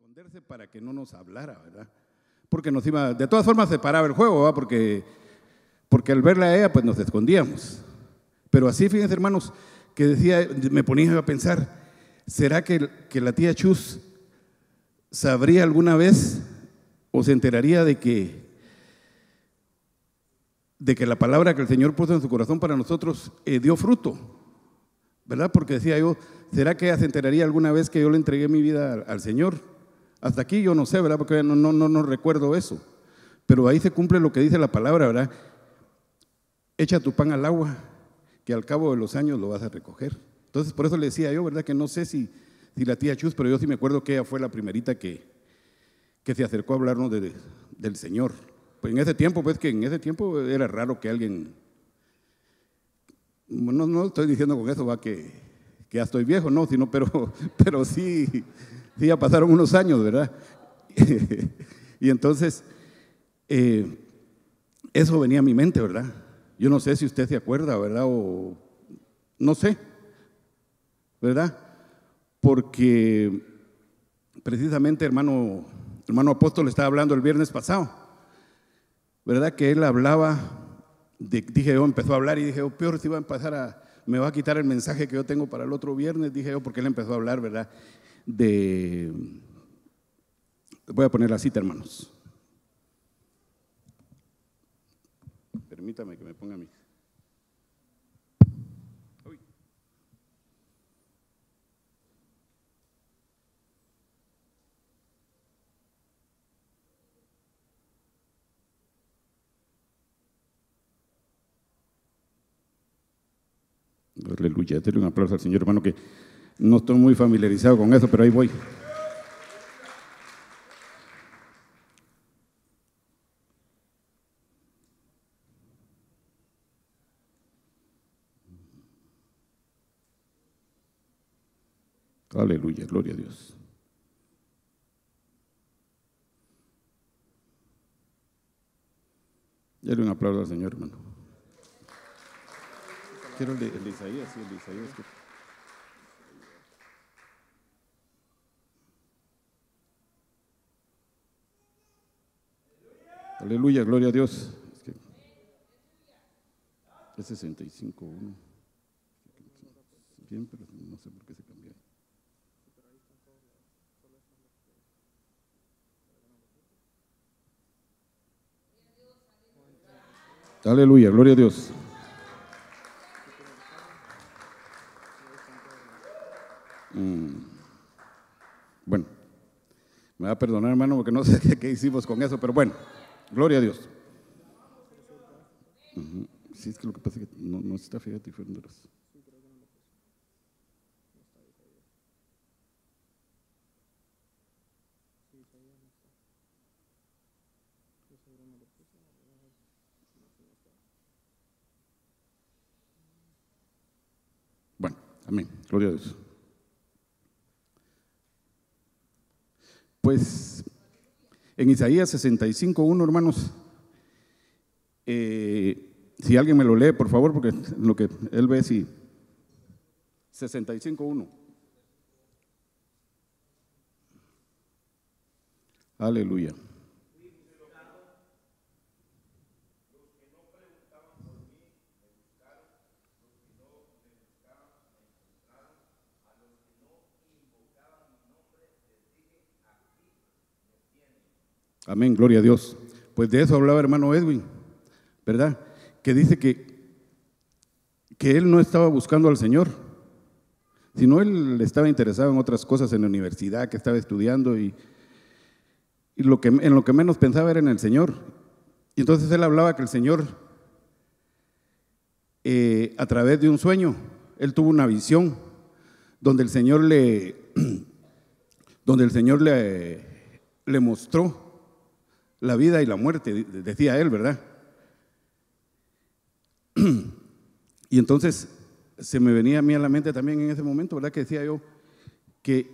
esconderse para que no nos hablara, ¿verdad? Porque nos iba, de todas formas se paraba el juego, ¿verdad? Porque al verla a ella, pues nos escondíamos. Pero así, fíjense, hermanos, que decía, me ponía a pensar, ¿será que la tía Chus sabría alguna vez o se enteraría de que la palabra que el Señor puso en su corazón para nosotros dio fruto? ¿Verdad? Porque decía yo, ¿será que ella se enteraría alguna vez que yo le entregué mi vida al Señor? Hasta aquí yo no sé, ¿verdad? Porque no recuerdo eso. Pero ahí se cumple lo que dice la palabra, ¿verdad? Echa tu pan al agua, que al cabo de los años lo vas a recoger. Entonces, por eso le decía yo, ¿verdad? Que no sé si la tía Chus, pero yo sí me acuerdo que ella fue la primerita que se acercó a hablarnos del Señor. Pues en ese tiempo, pues que en ese tiempo era raro que alguien, no estoy diciendo con eso, va, que ya estoy viejo, no, sino, pero sí ya pasaron unos años, ¿verdad? Y entonces, eso venía a mi mente, ¿verdad? Yo no sé si usted se acuerda, ¿verdad? O no sé, ¿verdad? Porque precisamente hermano apóstol estaba hablando el viernes pasado, ¿verdad? Que él hablaba, dije yo, empezó a hablar y dije yo, peor si va a empezar me va a quitar el mensaje que yo tengo para el otro viernes, dije yo, porque él empezó a hablar, ¿verdad? Voy a poner la cita, hermanos. Permítame que me ponga mi. Aleluya, denle un aplauso al Señor, hermano, que no estoy muy familiarizado con eso, pero ahí voy. Aleluya, gloria a Dios. Denle un aplauso al Señor, hermano. Quiero el de Isaías, sí, el de Isaías. Aleluya, gloria a Dios. Es 65:1. Bien, pero no sé por qué se cambió. Aleluya, gloria a Dios. Bueno, me va a perdonar, hermano, porque no sé qué hicimos con eso, pero bueno, gloria a Dios. Sí, es que lo que pasa es que no está, fíjate, fueron de los. Bueno, amén, gloria a Dios. Pues en Isaías 65:1, hermanos, si alguien me lo lee, por favor, porque lo que él ve, si 65:1. Aleluya. Amén, gloria a Dios. Pues de eso hablaba hermano Edwin, ¿verdad? Que dice que él no estaba buscando al Señor, sino él estaba interesado en otras cosas en la universidad, que estaba estudiando y en lo que menos pensaba era en el Señor. Y entonces él hablaba que el Señor, a través de un sueño, él tuvo una visión donde el Señor le mostró la vida y la muerte, decía él, ¿verdad? Y entonces se me venía a mí a la mente también en ese momento, ¿verdad? Que decía yo que,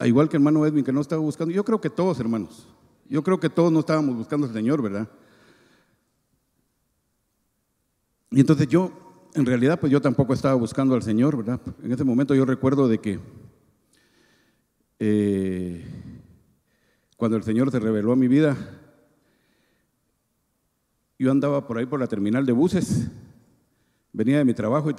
igual que el hermano Edwin, que no estaba buscando, yo creo que todos, hermanos, yo creo que todos no estábamos buscando al Señor, ¿verdad? Y entonces en realidad, pues yo tampoco estaba buscando al Señor, ¿verdad? En ese momento yo recuerdo de que cuando el Señor se reveló a mi vida, yo andaba por ahí por la terminal de buses, venía de mi trabajo y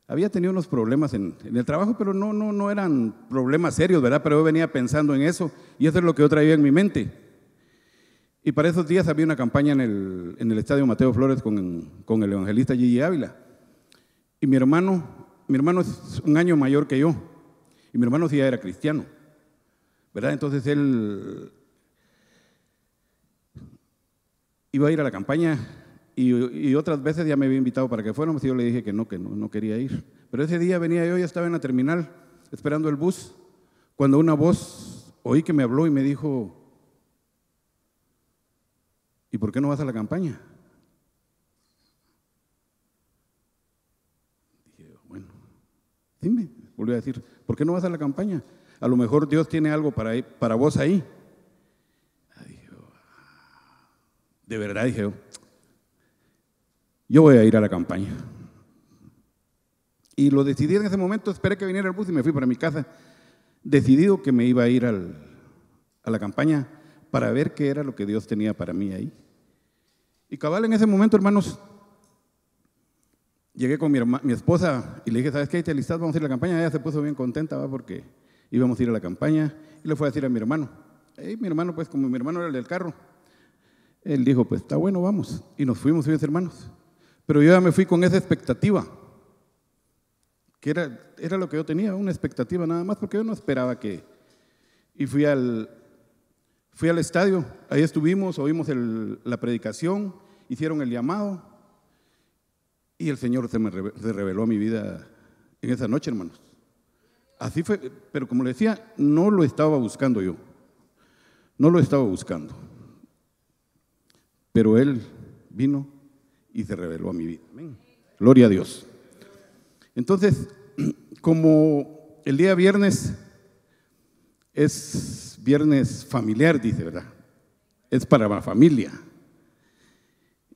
había tenido unos problemas en el trabajo, pero no eran problemas serios, ¿verdad? Pero yo venía pensando en eso y eso es lo que yo traía en mi mente. Y para esos días había una campaña en el Estadio Mateo Flores con el evangelista Gigi Ávila. Y mi hermano es un año mayor que yo, y mi hermano sí ya era cristiano, ¿verdad? Entonces él iba a ir a la campaña y otras veces ya me había invitado para que fuéramos y yo le dije que no quería ir. Pero ese día venía yo, ya estaba en la terminal esperando el bus, cuando una voz oí que me habló y me dijo: ¿y por qué no vas a la campaña? Dije, bueno, dime, volví a decir, ¿por qué no vas a la campaña? A lo mejor Dios tiene algo para vos ahí. Dije, de verdad, dije yo voy a ir a la campaña. Y lo decidí en ese momento, esperé que viniera el bus y me fui para mi casa, decidido que me iba a ir a la campaña para ver qué era lo que Dios tenía para mí ahí. Y cabal, en ese momento, hermanos, llegué con mi esposa y le dije: ¿sabes qué? ¿Te alistas? Vamos a ir a la campaña. Ella se puso bien contenta, ¿va? Porque íbamos a ir a la campaña, y le fue a decir a mi hermano. Y mi hermano, pues como mi hermano era el del carro, él dijo: pues está bueno, vamos. Y nos fuimos, mis hermanos. Pero yo ya me fui con esa expectativa, que era lo que yo tenía, una expectativa nada más, porque yo no esperaba que... Y fui al estadio, ahí estuvimos, oímos la predicación, hicieron el llamado, y el Señor se reveló a mi vida en esa noche, hermanos. Así fue, pero como le decía, no lo estaba buscando yo, no lo estaba buscando, pero Él vino y se reveló a mi vida. Amén. Gloria a Dios. Entonces, como el día viernes es viernes familiar, dice, ¿verdad? Es para la familia.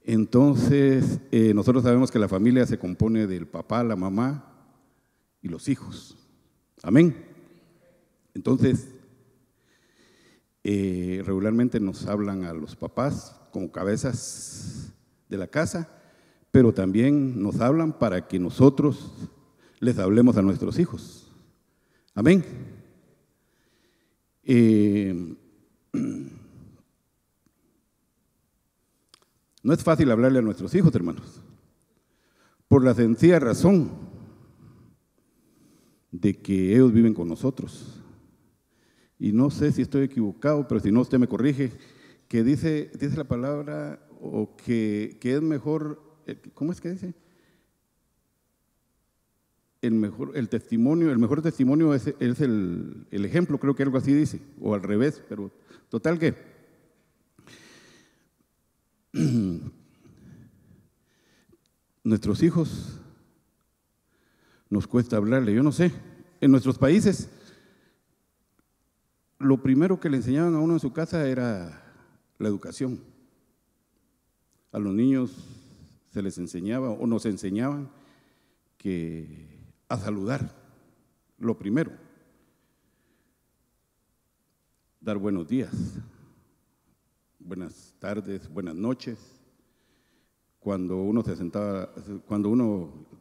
Entonces, nosotros sabemos que la familia se compone del papá, la mamá y los hijos. Amén. Entonces, regularmente nos hablan a los papás como cabezas de la casa, pero también nos hablan para que nosotros les hablemos a nuestros hijos. Amén. No es fácil hablarle a nuestros hijos, hermanos, por la sencilla razón de que ellos viven con nosotros. Y no sé si estoy equivocado, pero si no, usted me corrige, que dice la palabra, o que es mejor, ¿cómo es que dice? El mejor testimonio es el ejemplo, creo que algo así dice, o al revés, pero total que nuestros hijos nos cuesta hablarle. Yo no sé, en nuestros países lo primero que le enseñaban a uno en su casa era la educación. A los niños se les enseñaba o nos enseñaban a saludar, lo primero, dar buenos días, buenas tardes, buenas noches. Cuando uno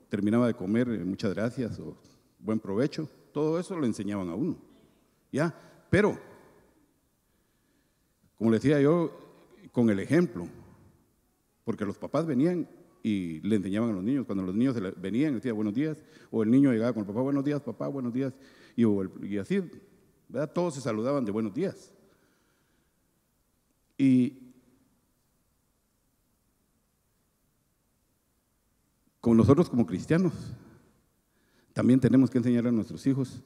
terminaba de comer, muchas gracias o buen provecho, todo eso lo enseñaban a uno, ¿ya? Pero, como le decía yo, con el ejemplo, porque los papás venían y le enseñaban a los niños. Cuando los niños venían, decía buenos días, o el niño llegaba con el papá: buenos días, papá, buenos días, y así, ¿verdad? Todos se saludaban de buenos días. Y como nosotros como cristianos, también tenemos que enseñar a nuestros hijos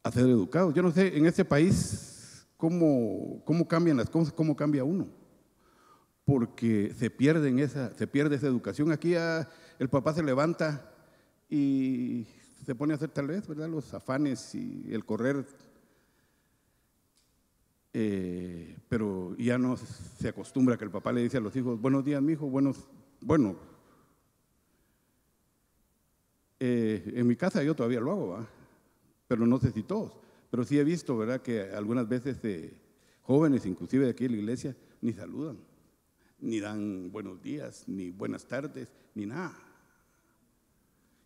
a ser educados. Yo no sé, en este país, cómo cambian las cosas, cómo cambia uno, porque se pierde esa educación. Aquí el papá se levanta y se pone a hacer tal vez, ¿verdad?, los afanes y el correr, pero ya no se acostumbra que el papá le dice a los hijos: buenos días, mijo, en mi casa yo todavía lo hago, ¿va? pero no sé si todos, pero sí he visto, ¿verdad?, que algunas veces jóvenes, inclusive de aquí en la iglesia, ni saludan, ni dan buenos días, ni buenas tardes, ni nada.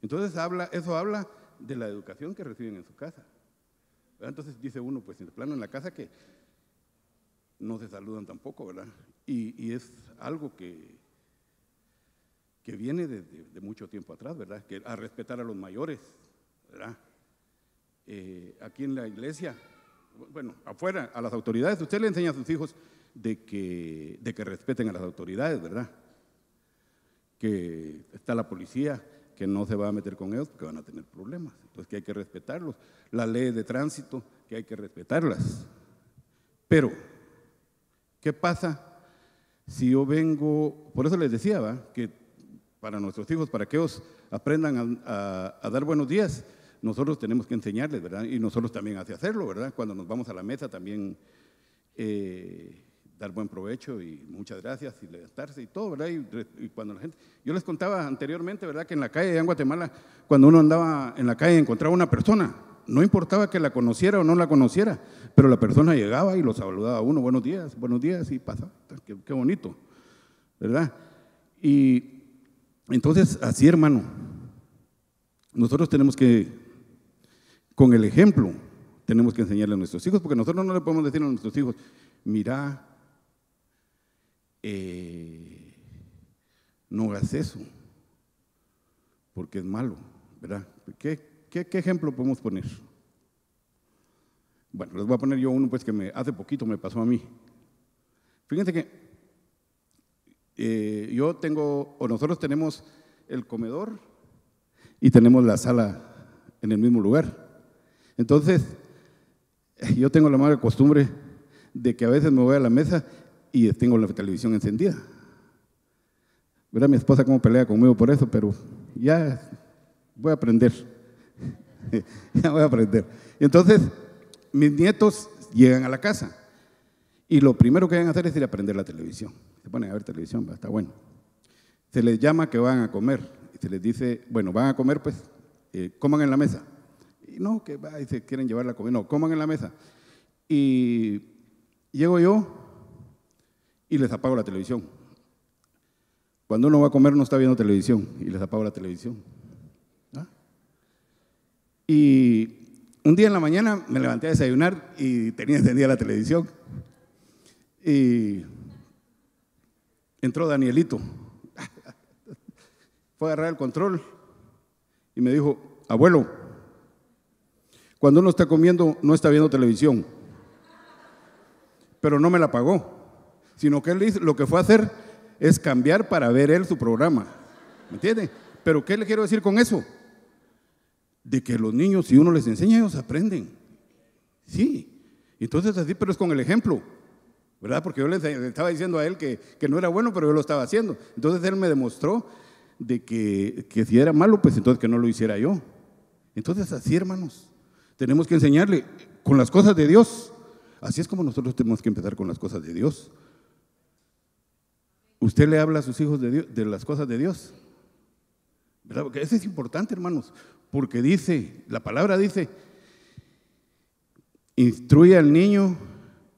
Entonces eso habla de la educación que reciben en su casa, ¿verdad? Entonces dice uno, pues en el plano en la casa que no se saludan tampoco, ¿verdad? Y es algo que viene de mucho tiempo atrás, ¿verdad? Que a respetar a los mayores, ¿verdad? Aquí en la iglesia, bueno, afuera, a las autoridades, usted le enseña a sus hijos de que respeten a las autoridades, ¿verdad? Que está la policía, que no se va a meter con ellos porque van a tener problemas, entonces que hay que respetarlos. Las leyes de tránsito, que hay que respetarlas. Pero, ¿qué pasa si yo vengo? Por eso les decía, ¿va?, que para nuestros hijos, para que ellos aprendan a dar buenos días, nosotros tenemos que enseñarles, ¿verdad? Y nosotros también hacerlo, ¿verdad? Cuando nos vamos a la mesa también dar buen provecho y muchas gracias y levantarse y todo, ¿verdad? Y cuando la gente, yo les contaba anteriormente, ¿verdad?, que en la calle en Guatemala, cuando uno andaba en la calle y encontraba una persona, no importaba que la conociera o no la conociera, pero la persona llegaba y lo saludaba a uno, buenos días, y pasaba, qué bonito, ¿verdad? Y entonces, así, hermano, nosotros tenemos que, con el ejemplo, tenemos que enseñarle a nuestros hijos, porque nosotros no le podemos decir a nuestros hijos, mira, no hagas eso, porque es malo, ¿verdad? ¿Qué ejemplo podemos poner? Bueno, les voy a poner yo uno pues que hace poquito me pasó a mí. Fíjense que nosotros tenemos el comedor y tenemos la sala en el mismo lugar. Entonces, yo tengo la mala costumbre de que a veces me voy a la mesa y tengo la televisión encendida. Verá mi esposa cómo pelea conmigo por eso, pero ya voy a aprender. Ya voy a aprender. Entonces, mis nietos llegan a la casa y lo primero que van a hacer es ir a prender la televisión. Se ponen a ver televisión, está bueno. Se les llama que van a comer y se les dice, bueno, van a comer, pues, coman en la mesa. Y no, que va, y se quieren llevar la comida, no, coman en la mesa. Y llego yo y les apago la televisión. Cuando uno va a comer no está viendo televisión y les apago la televisión. ¿Ah? Y un día en la mañana me levanté a desayunar y tenía encendida la televisión. Y entró Danielito. Fue a agarrar el control y me dijo, abuelo, cuando uno está comiendo no está viendo televisión. Pero no me la pagó, sino que él lo que fue a hacer es cambiar para ver él su programa. ¿Me entiende? Pero ¿qué le quiero decir con eso? De que los niños, si uno les enseña, ellos aprenden. Sí, entonces así, pero es con el ejemplo, ¿verdad? Porque yo le estaba diciendo a él que no era bueno, pero yo lo estaba haciendo. Entonces él me demostró de que si era malo, pues entonces que no lo hiciera yo. Entonces así, hermanos, tenemos que enseñarle con las cosas de Dios. Así es como nosotros tenemos que empezar con las cosas de Dios. Usted le habla a sus hijos de Dios, de las cosas de Dios, ¿verdad? Porque eso es importante, hermanos, porque dice, la palabra dice, instruye al niño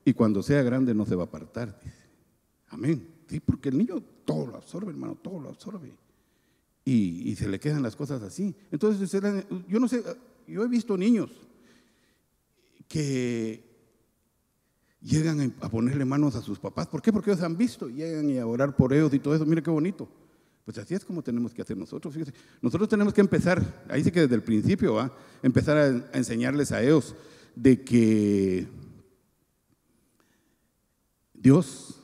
y cuando sea grande no se va a apartar, dice. Amén. Sí, porque el niño todo lo absorbe, hermano, todo lo absorbe. Y se le quedan las cosas así. Entonces, yo no sé, yo he visto niños que llegan a ponerle manos a sus papás. ¿Por qué? Porque ellos han visto, llegan y a orar por ellos y todo eso. Mire qué bonito. Pues así es como tenemos que hacer nosotros. Fíjese, nosotros tenemos que empezar, ahí sí que desde el principio, empezar a enseñarles a ellos de que Dios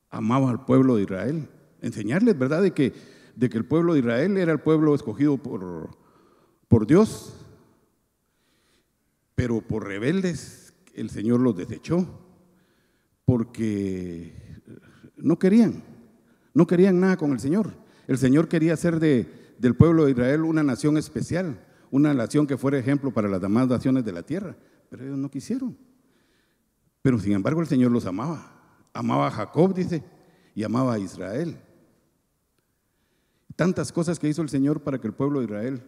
amaba al pueblo de Israel. Enseñarles, ¿verdad?, de que el pueblo de Israel era el pueblo escogido por Dios, pero por rebeldes el Señor los desechó, porque no querían nada con el Señor. El Señor quería hacer del pueblo de Israel una nación especial, una nación que fuera ejemplo para las demás naciones de la tierra, pero ellos no quisieron. Pero sin embargo el Señor los amaba a Jacob, dice, y amaba a Israel. Tantas cosas que hizo el Señor para que el pueblo de Israel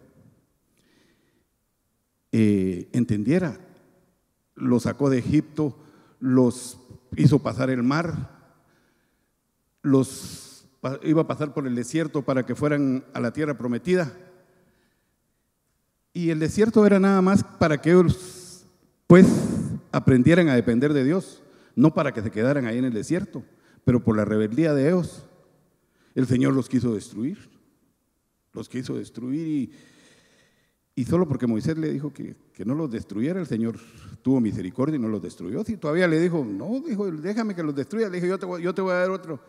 entendiera. Los sacó de Egipto, los hizo pasar el mar, iba a pasar por el desierto para que fueran a la tierra prometida. Y el desierto era nada más para que ellos pues aprendieran a depender de Dios, no para que se quedaran ahí en el desierto, pero por la rebeldía de ellos, el Señor los quiso destruir. Y solo porque Moisés le dijo que no los destruyera, el Señor tuvo misericordia y no los destruyó. Si todavía le dijo, no, dijo, déjame que los destruya, le dijo, yo te voy a dar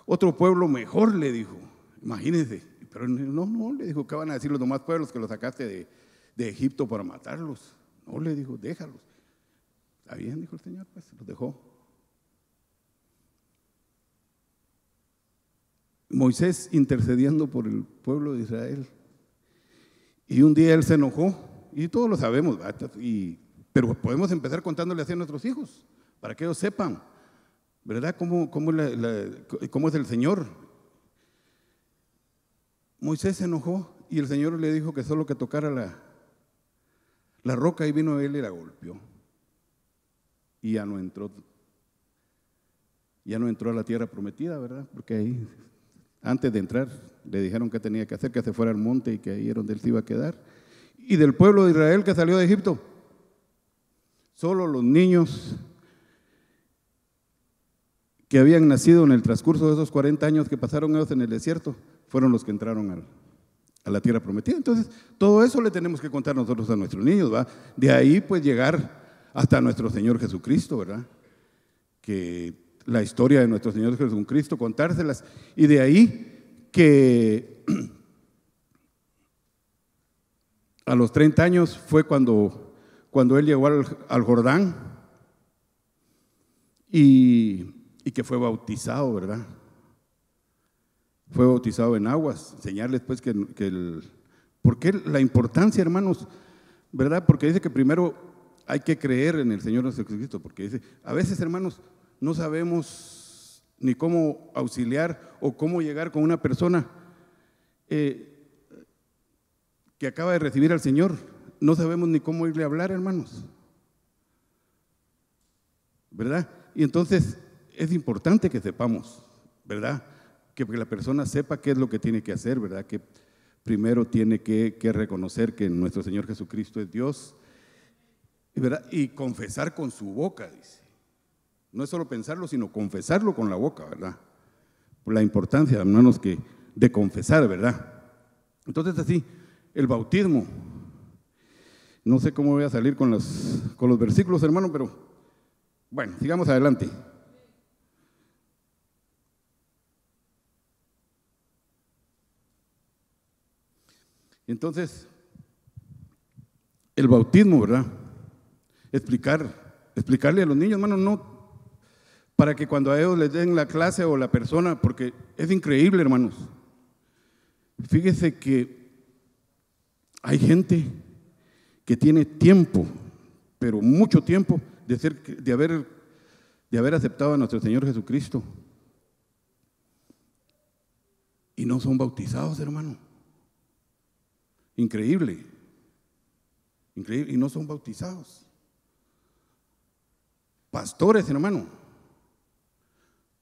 otro pueblo mejor, le dijo. Imagínense. Pero no, le dijo, ¿qué van a decir los demás pueblos que los sacaste de Egipto para matarlos? No, le dijo, déjalos. Está bien, dijo el Señor, pues los dejó. Moisés intercediendo por el pueblo de Israel. Y un día él se enojó, y todos lo sabemos, pero podemos empezar contándole así a nuestros hijos, para que ellos sepan, ¿verdad? ¿Cómo es el Señor? Moisés se enojó y el Señor le dijo que solo que tocara la roca, y vino él y la golpeó. Y ya no entró a la tierra prometida, ¿verdad? Porque ahí, antes de entrar, le dijeron que tenía que hacer, que se fuera al monte y que ahí era donde él se iba a quedar. Y del pueblo de Israel que salió de Egipto, solo los niños que habían nacido en el transcurso de esos 40 años que pasaron ellos en el desierto, fueron los que entraron a la tierra prometida. Entonces, todo eso le tenemos que contar nosotros a nuestros niños, ¿va? De ahí pues llegar hasta nuestro Señor Jesucristo, ¿verdad? Que la historia de nuestro Señor Jesucristo, contárselas, y de ahí que a los 30 años fue cuando él llegó al Jordán y que fue bautizado, ¿verdad? Fue bautizado en aguas, enseñarles pues ¿por qué la importancia, hermanos? ¿Verdad? Porque dice que primero hay que creer en el Señor Jesucristo, porque dice, a veces, hermanos, no sabemos ni cómo auxiliar o cómo llegar con una persona que acaba de recibir al Señor, no sabemos ni cómo irle a hablar, hermanos, ¿verdad? Y entonces es importante que sepamos, ¿verdad? Que la persona sepa qué es lo que tiene que hacer, ¿verdad? Que primero tiene que reconocer que nuestro Señor Jesucristo es Dios, ¿verdad? Y confesar con su boca, dice. No es solo pensarlo, sino confesarlo con la boca, ¿verdad? Por la importancia, hermanos, de confesar, ¿verdad? Entonces así, el bautismo, no sé cómo voy a salir con los versículos, hermano, pero bueno, sigamos adelante. Entonces, el bautismo, ¿verdad? Explicarle a los niños, hermano, no para que cuando a ellos les den la clase o la persona, porque es increíble, hermanos. Fíjese que hay gente que tiene tiempo, pero mucho tiempo, de haber aceptado a nuestro Señor Jesucristo y no son bautizados, hermano. Increíble, y no son bautizados. Pastores, hermano,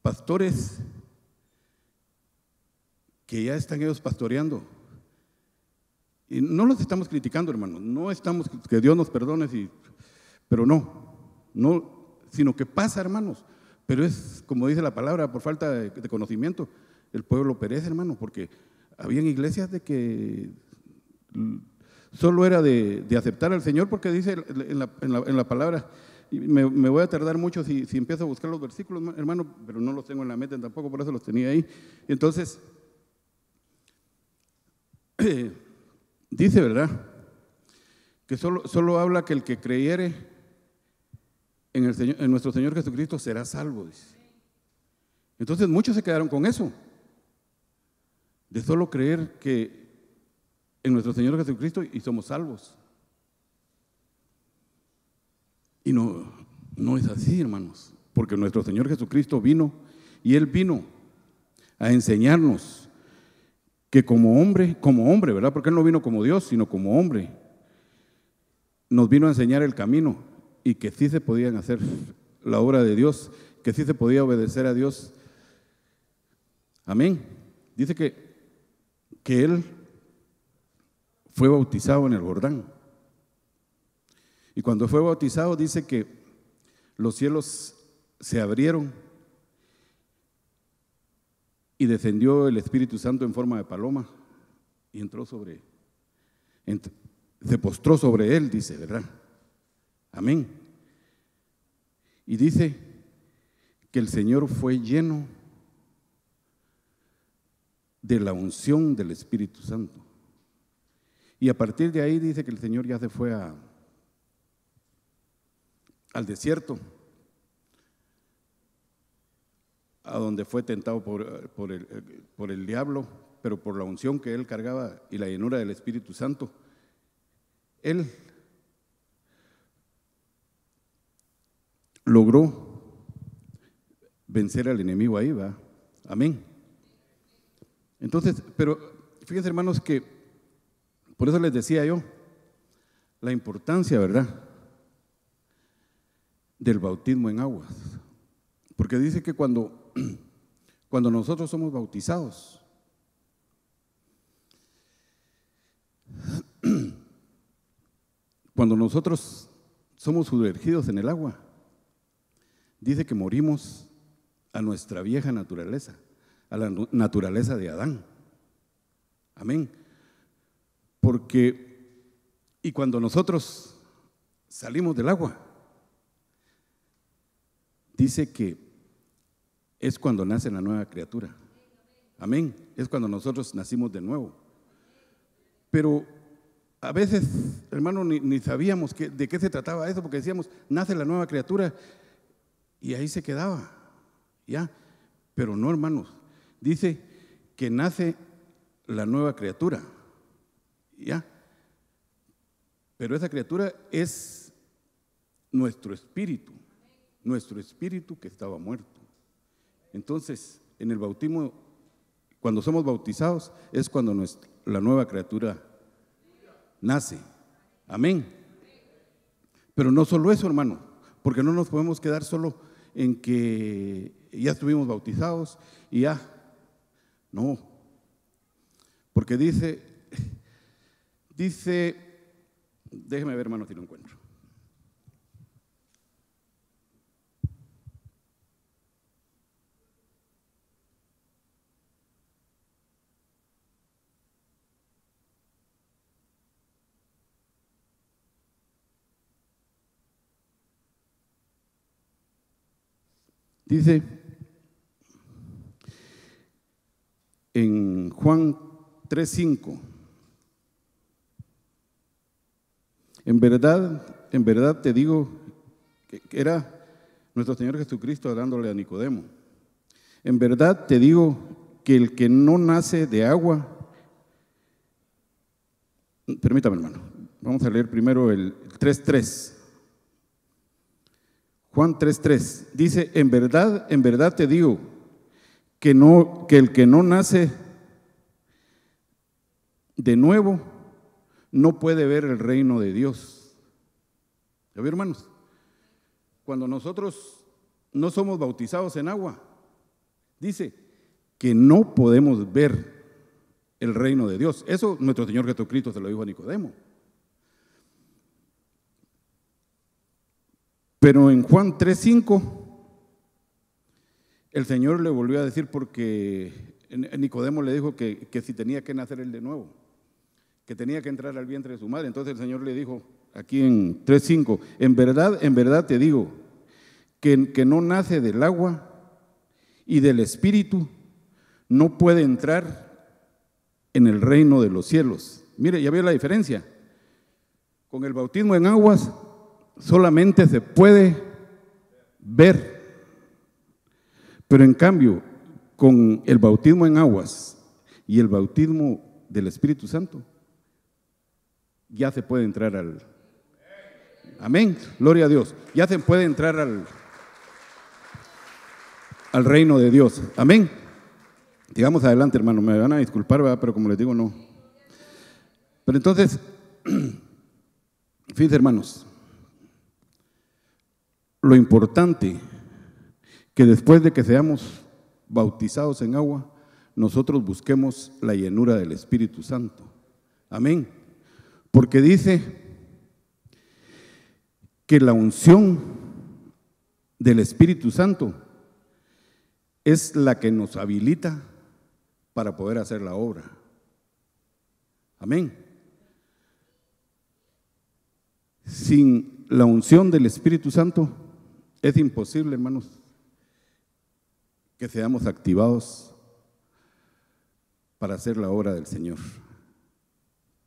pastores que ya están ellos pastoreando. Y no los estamos criticando, hermano, no estamos, que Dios nos perdone, pero no, sino que pasa, hermanos. Pero es, como dice la palabra, por falta de conocimiento, el pueblo perece, hermano, porque habían iglesias de que solo era de aceptar al Señor, porque dice en la palabra, y me voy a tardar mucho si empiezo a buscar los versículos, hermano, pero no los tengo en la mente tampoco, por eso los tenía ahí. Entonces, dice, ¿verdad?, que solo habla que el que creyere en nuestro Señor Jesucristo será salvo, dice. Entonces muchos se quedaron con eso, de solo creer que en nuestro Señor Jesucristo y somos salvos. Y no es así, hermanos, porque nuestro Señor Jesucristo vino, y Él vino a enseñarnos que como hombre, ¿verdad? Porque Él no vino como Dios, sino como hombre. nos vino a enseñar el camino y que sí se podían hacer la obra de Dios, que sí se podía obedecer a Dios. Amén. Dice que Él fue bautizado en el Jordán. Y cuando fue bautizado dice que los cielos se abrieron y descendió el Espíritu Santo en forma de paloma y se postró sobre él, dice, ¿verdad? Amén. Y dice que el Señor fue lleno de la unción del Espíritu Santo. Y a partir de ahí dice que el Señor ya se fue al desierto, a donde fue tentado por el diablo, pero por la unción que él cargaba y la llenura del Espíritu Santo, él logró vencer al enemigo ahí, ¿va? Amén. Entonces, pero fíjense, hermanos, que por eso les decía yo la importancia, ¿verdad?, del bautismo en aguas. Porque dice que cuando nosotros somos bautizados, cuando nosotros somos sumergidos en el agua, dice que morimos a nuestra vieja naturaleza, a la naturaleza de Adán. Amén. Y cuando nosotros salimos del agua, dice que es cuando nace la nueva criatura. Amén. Es cuando nosotros nacimos de nuevo. Pero a veces, hermano, ni sabíamos de qué se trataba eso, porque decíamos, nace la nueva criatura y ahí se quedaba, ¿ya? Pero no, hermanos, dice que nace la nueva criatura, ¿ya? Pero esa criatura es nuestro espíritu que estaba muerto. Entonces, en el bautismo, cuando somos bautizados, es cuando la nueva criatura nace. Amén. Pero no solo eso, hermano, porque no nos podemos quedar solo en que ya estuvimos bautizados y ya. No. Porque dice, déjeme ver, hermano, si lo encuentro. Dice en Juan 3:5, en verdad te digo, que era nuestro Señor Jesucristo hablándole a Nicodemo, en verdad te digo que el que no nace de agua, permítame, hermano, vamos a leer primero el 3:3. Juan 3:3 dice, en verdad te digo que el que no nace de nuevo no puede ver el reino de Dios. ¿Ya vieron, hermanos? Cuando nosotros no somos bautizados en agua, dice que no podemos ver el reino de Dios. Eso nuestro Señor Jesucristo se lo dijo a Nicodemo. Pero en Juan 3:5, el Señor le volvió a decir, porque Nicodemo le dijo que si tenía que nacer él de nuevo, que tenía que entrar al vientre de su madre. Entonces el Señor le dijo, aquí en 3:5, en verdad te digo, que no nace del agua y del Espíritu, no puede entrar en el reino de los cielos. Mire, ya vio la diferencia. Con el bautismo en aguas solamente se puede ver, pero en cambio con el bautismo en aguas y el bautismo del Espíritu Santo ya se puede entrar amén, gloria a Dios, ya se puede entrar al reino de Dios. Amén. Digamos adelante, hermano, me van a disculpar, ¿verdad? Pero como les digo, no. Pero entonces Fíjense, hermanos, lo importante que después de que seamos bautizados en agua, nosotros busquemos la llenura del Espíritu Santo. Amén. Porque dice que la unción del Espíritu Santo es la que nos habilita para poder hacer la obra. Amén. Sin la unción del Espíritu Santo es imposible, hermanos, que seamos activados para hacer la obra del Señor.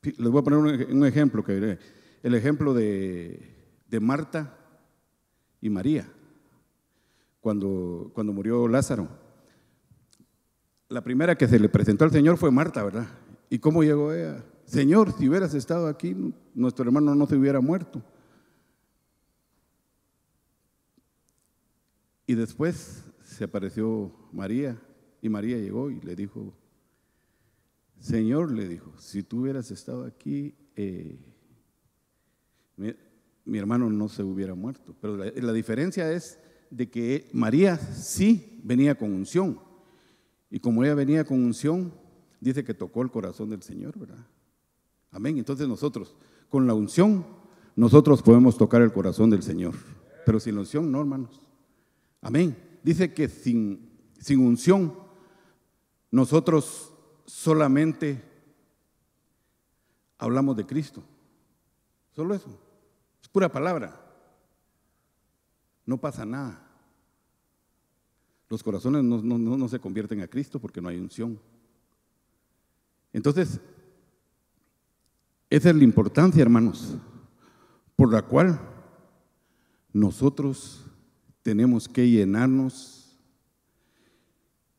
Les voy a poner un ejemplo, el ejemplo de Marta y María, cuando murió Lázaro. La primera que se le presentó al Señor fue Marta, ¿verdad? ¿Y cómo llegó ella? Señor, si hubieras estado aquí, nuestro hermano no se hubiera muerto. Y después se apareció María, y María llegó y le dijo, Señor, le dijo, si tú hubieras estado aquí, mi hermano no se hubiera muerto. Pero la diferencia es de que María sí venía con unción. Y como ella venía con unción, dice que tocó el corazón del Señor, ¿verdad? Amén. Entonces nosotros, con la unción, nosotros podemos tocar el corazón del Señor. Pero sin la unción, no, hermanos. Amén. Dice que sin unción, nosotros solamente hablamos de Cristo. Solo eso. Es pura palabra. No pasa nada. Los corazones no se convierten a Cristo porque no hay unción. Entonces, esa es la importancia, hermanos, por la cual nosotros tenemos que llenarnos,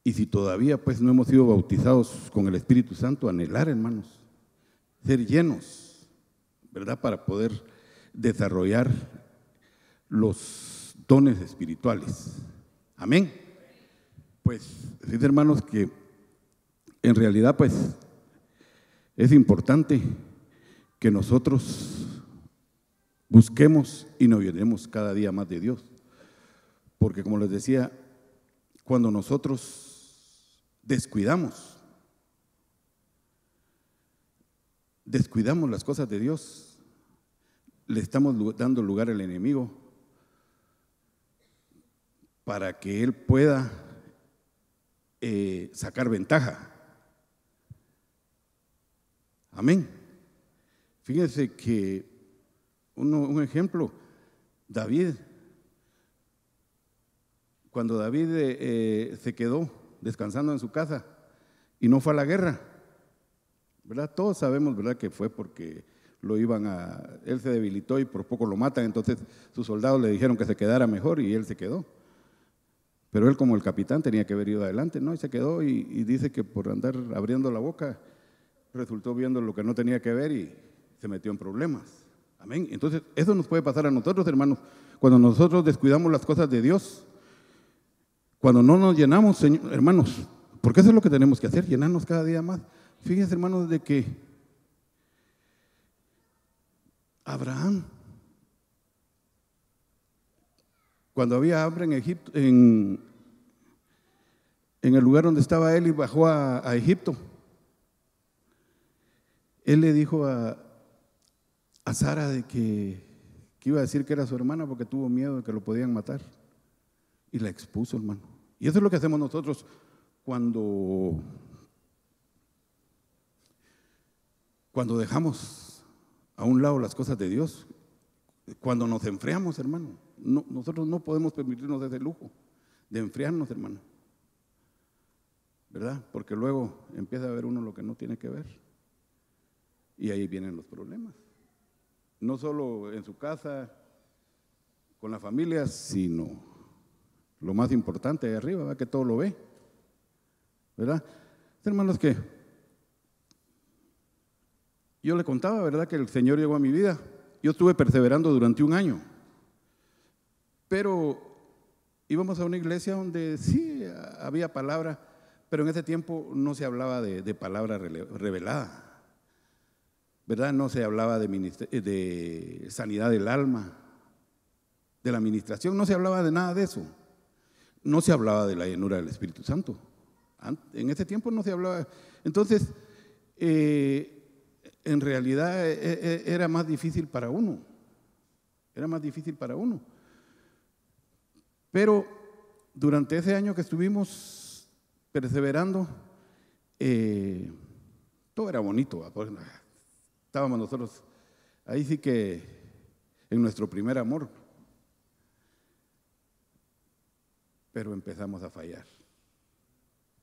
y si todavía pues no hemos sido bautizados con el Espíritu Santo, anhelar, hermanos, ser llenos, ¿verdad? Para poder desarrollar los dones espirituales. Amén. Pues, fíjense, hermanos, que en realidad pues es importante que nosotros busquemos y nos llenemos cada día más de Dios. Porque como les decía, cuando nosotros descuidamos las cosas de Dios, le estamos dando lugar al enemigo para que él pueda sacar ventaja. Amén. Fíjense que un ejemplo, David, cuando David se quedó descansando en su casa y no fue a la guerra, ¿verdad? Todos sabemos, ¿verdad?, que fue porque él se debilitó y por poco lo matan, entonces sus soldados le dijeron que se quedara mejor y él se quedó. Pero él, como el capitán, tenía que haber ido adelante, ¿no? Y se quedó y dice que por andar abriendo la boca resultó viendo lo que no tenía que ver y se metió en problemas. Amén. Entonces, eso nos puede pasar a nosotros, hermanos, cuando nosotros descuidamos las cosas de Dios, cuando no nos llenamos, hermanos, porque eso es lo que tenemos que hacer, llenarnos cada día más. Fíjense, hermanos, de que Abraham, cuando había hambre en Egipto, en el lugar donde estaba él y bajó a Egipto, él le dijo a Sara de que iba a decir que era su hermana porque tuvo miedo de que lo podían matar. Y la expuso, hermano. Y eso es lo que hacemos nosotros cuando dejamos a un lado las cosas de Dios, cuando nos enfriamos, hermano. Nosotros no podemos permitirnos ese lujo de enfriarnos, hermano, ¿verdad? Porque luego empieza a ver uno lo que no tiene que ver. Y ahí vienen los problemas. No solo en su casa, con la familia, sino lo más importante ahí arriba, ¿verdad?, que todo lo ve, ¿verdad? Hermanos, que yo le contaba, ¿verdad?, que el Señor llegó a mi vida. Yo estuve perseverando durante un año, pero íbamos a una iglesia donde sí había palabra, pero en ese tiempo no se hablaba de palabra revelada, ¿verdad? No se hablaba de sanidad del alma, de la administración, no se hablaba de nada de eso. No se hablaba de la llenura del Espíritu Santo. En ese tiempo no se hablaba. Entonces, en realidad era más difícil para uno. Era más difícil para uno. Pero durante ese año que estuvimos perseverando, todo era bonito. Estábamos nosotros ahí sí que en nuestro primer amor. Pero empezamos a fallar.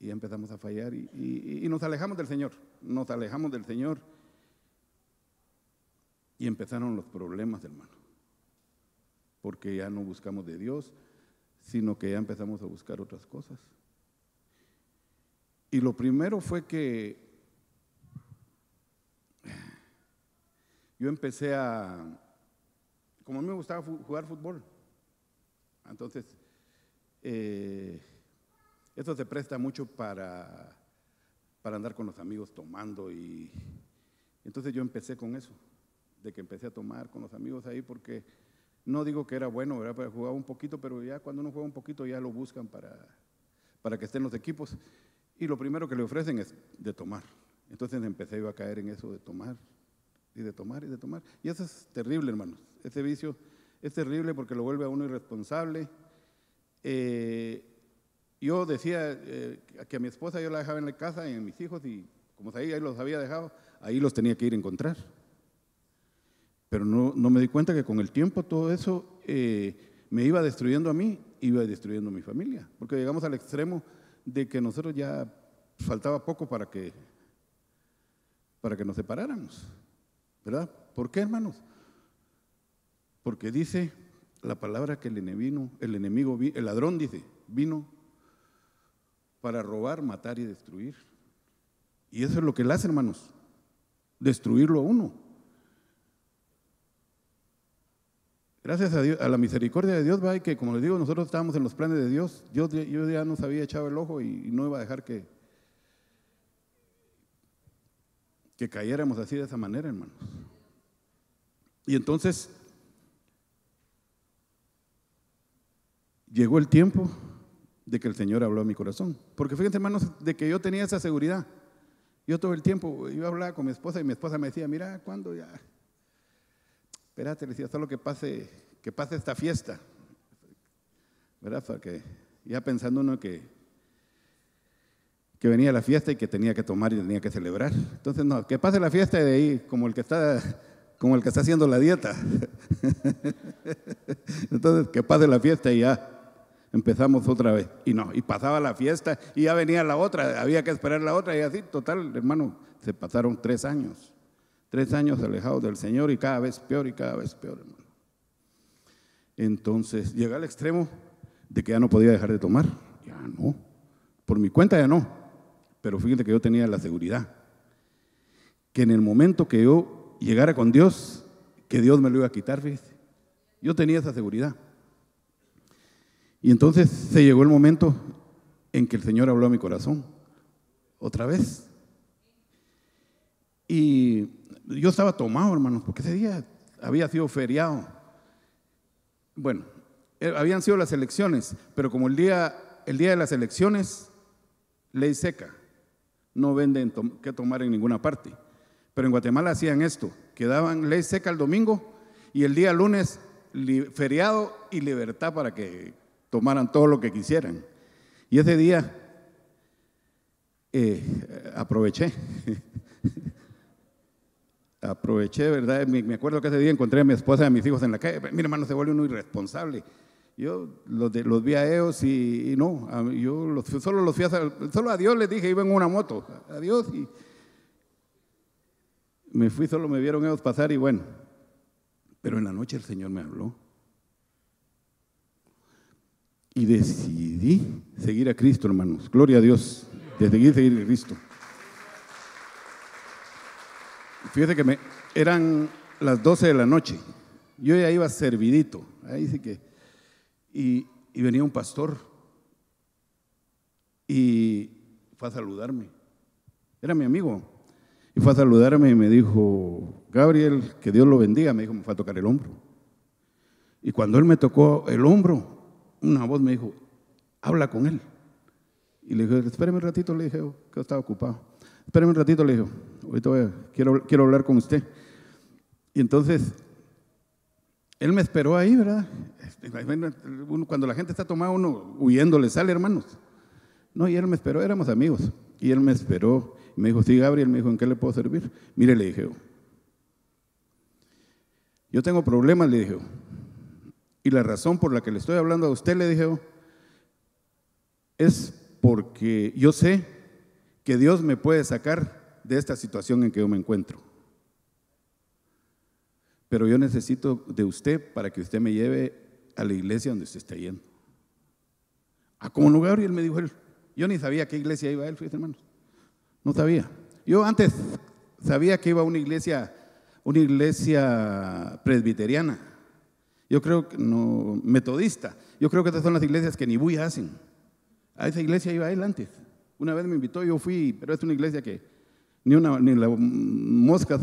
Y empezamos a fallar y nos alejamos del Señor. Nos alejamos del Señor. Y empezaron los problemas, hermano. Porque ya no buscamos de Dios, sino que ya empezamos a buscar otras cosas. Y lo primero fue que yo empecé como a mí me gustaba jugar fútbol, entonces eso se presta mucho para andar con los amigos tomando, y entonces yo empecé con eso, de que empecé a tomar con los amigos ahí, porque no digo que era bueno, ¿verdad? Para jugar un poquito, pero ya cuando uno juega un poquito ya lo buscan para que estén los equipos, y lo primero que le ofrecen es de tomar. Entonces empecé yo a caer en eso de tomar, y de tomar, y de tomar, y eso es terrible, hermanos. Ese vicio es terrible porque lo vuelve a uno irresponsable. Yo decía que a mi esposa yo la dejaba en la casa y a mis hijos, y como ahí los había dejado, ahí los tenía que ir a encontrar. Pero no me di cuenta que con el tiempo todo eso me iba destruyendo a mí, iba destruyendo a mi familia, porque llegamos al extremo de que nosotros ya faltaba poco para que nos separáramos, ¿verdad? ¿Por qué, hermanos? Porque dice la palabra que el ladrón dice, vino para robar, matar y destruir. Y eso es lo que él hace, hermanos, destruirlo a uno. Gracias a Dios, a la misericordia de Dios, va, y que como les digo, nosotros estábamos en los planes de Dios. Yo ya nos había echado el ojo y no iba a dejar que cayéramos así de esa manera, hermanos. Y entonces llegó el tiempo de que el Señor habló a mi corazón. Porque fíjense, hermanos, de que yo tenía esa seguridad. Yo todo el tiempo, yo hablaba con mi esposa y mi esposa me decía, mira, ¿cuándo ya? Espérate, le decía, solo que pase esta fiesta, ¿verdad? Porque ya pensando uno que venía la fiesta y que tenía que tomar y tenía que celebrar. Entonces, no, que pase la fiesta y de ahí, como el que está haciendo la dieta. Entonces, que pase la fiesta y ya empezamos otra vez. Y pasaba la fiesta y ya venía la otra, había que esperar la otra, y así, total, hermano, se pasaron 3 años. 3 años alejados del Señor, y cada vez peor, hermano. Entonces llegué al extremo de que ya no podía dejar de tomar. Ya no, por mi cuenta ya no. Pero fíjense que yo tenía la seguridad que en el momento que yo llegara con Dios, que Dios me lo iba a quitar, fíjense. Yo tenía esa seguridad. Y entonces se llegó el momento en que el Señor habló a mi corazón otra vez. Y yo estaba tomado, hermanos, porque ese día había sido feriado. Bueno, habían sido las elecciones, pero como el día de las elecciones, ley seca, no venden que tomar en ninguna parte. Pero en Guatemala hacían esto, que daban ley seca el domingo y el día lunes feriado y libertad para que tomaran todo lo que quisieran. Y ese día aproveché, ¿verdad? Me acuerdo que ese día encontré a mi esposa y a mis hijos en la calle. Mi hermano, se vuelve uno irresponsable. Yo los vi a ellos y no, yo solo a Dios les dije, iba en una moto, a Dios, y me fui, solo me vieron ellos pasar y bueno. Pero en la noche el Señor me habló y decidí seguir a Cristo, hermanos. Gloria a Dios, seguir a Cristo. Fíjate que eran las 12 de la noche, yo ya iba servidito, ahí sí que, y venía un pastor y fue a saludarme, era mi amigo, y y fue a saludarme y me dijo, Gabriel, que Dios lo bendiga, me dijo, me fue a tocar el hombro. Y cuando él me tocó el hombro, una voz me dijo, habla con él. Y le dije, espéreme un ratito, le dije, que estaba ocupado. Espéreme un ratito, le dije, ahorita quiero hablar con usted. Y entonces, él me esperó ahí, ¿verdad? Cuando la gente está tomada, uno huyendo le sale, hermanos. No, y él me esperó, éramos amigos. Y él me esperó, y me dijo, sí, Gabriel, me dijo, ¿en qué le puedo servir? Mire, le dije, yo tengo problemas, le dije, y la razón por la que le estoy hablando a usted, le dije, es porque yo sé que Dios me puede sacar de esta situación en que yo me encuentro. Pero yo necesito de usted para que usted me lleve a la iglesia donde usted está yendo. ¿Cómo no, Gabriel? Me dijo él. Yo ni sabía a qué iglesia iba él, fíjate, hermanos. No sabía. Yo antes sabía que iba a una iglesia presbiteriana. Yo creo que no, metodista. Yo creo que estas son las iglesias que ni bulla hacen. A esa iglesia iba él antes. Una vez me invitó, yo fui, pero es una iglesia que ni la mosca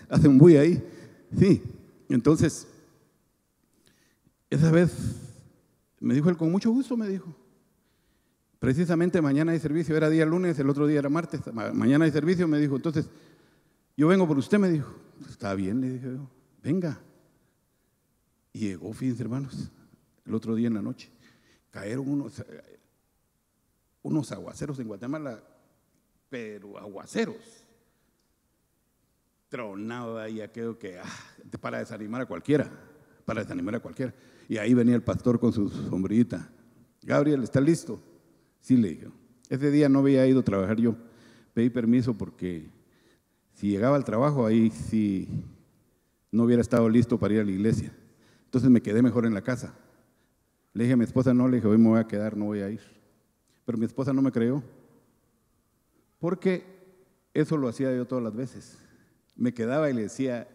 hace un bulla ahí. Sí, entonces, esa vez me dijo él, con mucho gusto me dijo. Precisamente mañana hay servicio, era día lunes, el otro día era martes, mañana hay servicio, me dijo. Entonces, yo vengo por usted, me dijo. Está bien, le dije yo, venga. Y llegó, fíjense, hermanos, el otro día en la noche, cayeron unos aguaceros en Guatemala, pero aguaceros. Tronaba y aquello que para desanimar a cualquiera, Y ahí venía el pastor con su sombrillita. Gabriel, ¿está listo? Sí, le dije. Ese día no había ido a trabajar yo. Pedí permiso porque si llegaba al trabajo, ahí sí no hubiera estado listo para ir a la iglesia. Entonces me quedé mejor en la casa. Le dije a mi esposa, no, le dije, hoy me voy a quedar, no voy a ir. Pero mi esposa no me creyó, porque eso lo hacía yo todas las veces. Me quedaba y le decía,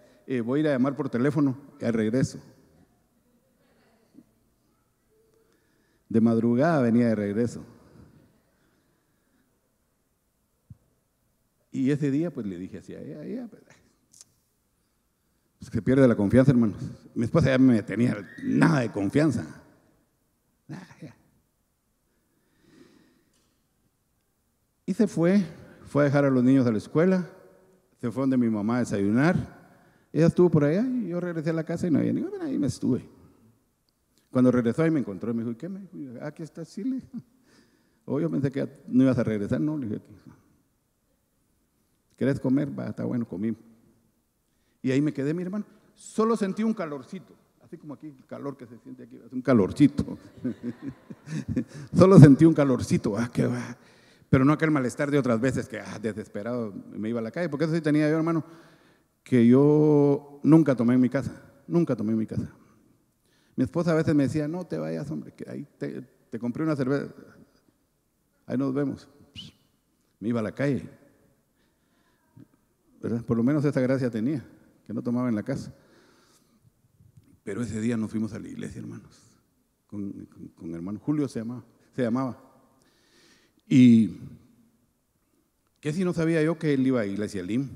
voy a ir a llamar por teléfono y al regreso. De madrugada venía de regreso. Y ese día pues le dije así, pues, se pierde la confianza, hermanos. Mi esposa ya me tenía nada de confianza. Y se fue a dejar a los niños a la escuela, se fue donde mi mamá a desayunar, ella estuvo por allá y yo regresé a la casa y no había ninguno, ahí me estuve. Cuando regresó ahí me encontró y me dijo, ¿y qué? Me dijo, aquí estás, sí, le dije. Yo pensé que no ibas a regresar, no, le dije, ¿querés comer? Va, está bueno, comí. Y ahí me quedé, mi hermano, solo sentí un calorcito, así como aquí el calor que se siente aquí, es un calorcito. Solo sentí un calorcito, qué va. Pero no aquel malestar de otras veces que desesperado me iba a la calle, porque eso sí tenía yo, hermano, que yo nunca tomé en mi casa. Mi esposa a veces me decía, no te vayas, hombre, que ahí te compré una cerveza, ahí nos vemos. Me iba a la calle, ¿verdad? Por lo menos esa gracia tenía, que no tomaba en la casa. Pero ese día nos fuimos a la iglesia, hermanos, con hermano Julio se llamaba. Y que si no sabía yo que él iba a Iglesia Lim.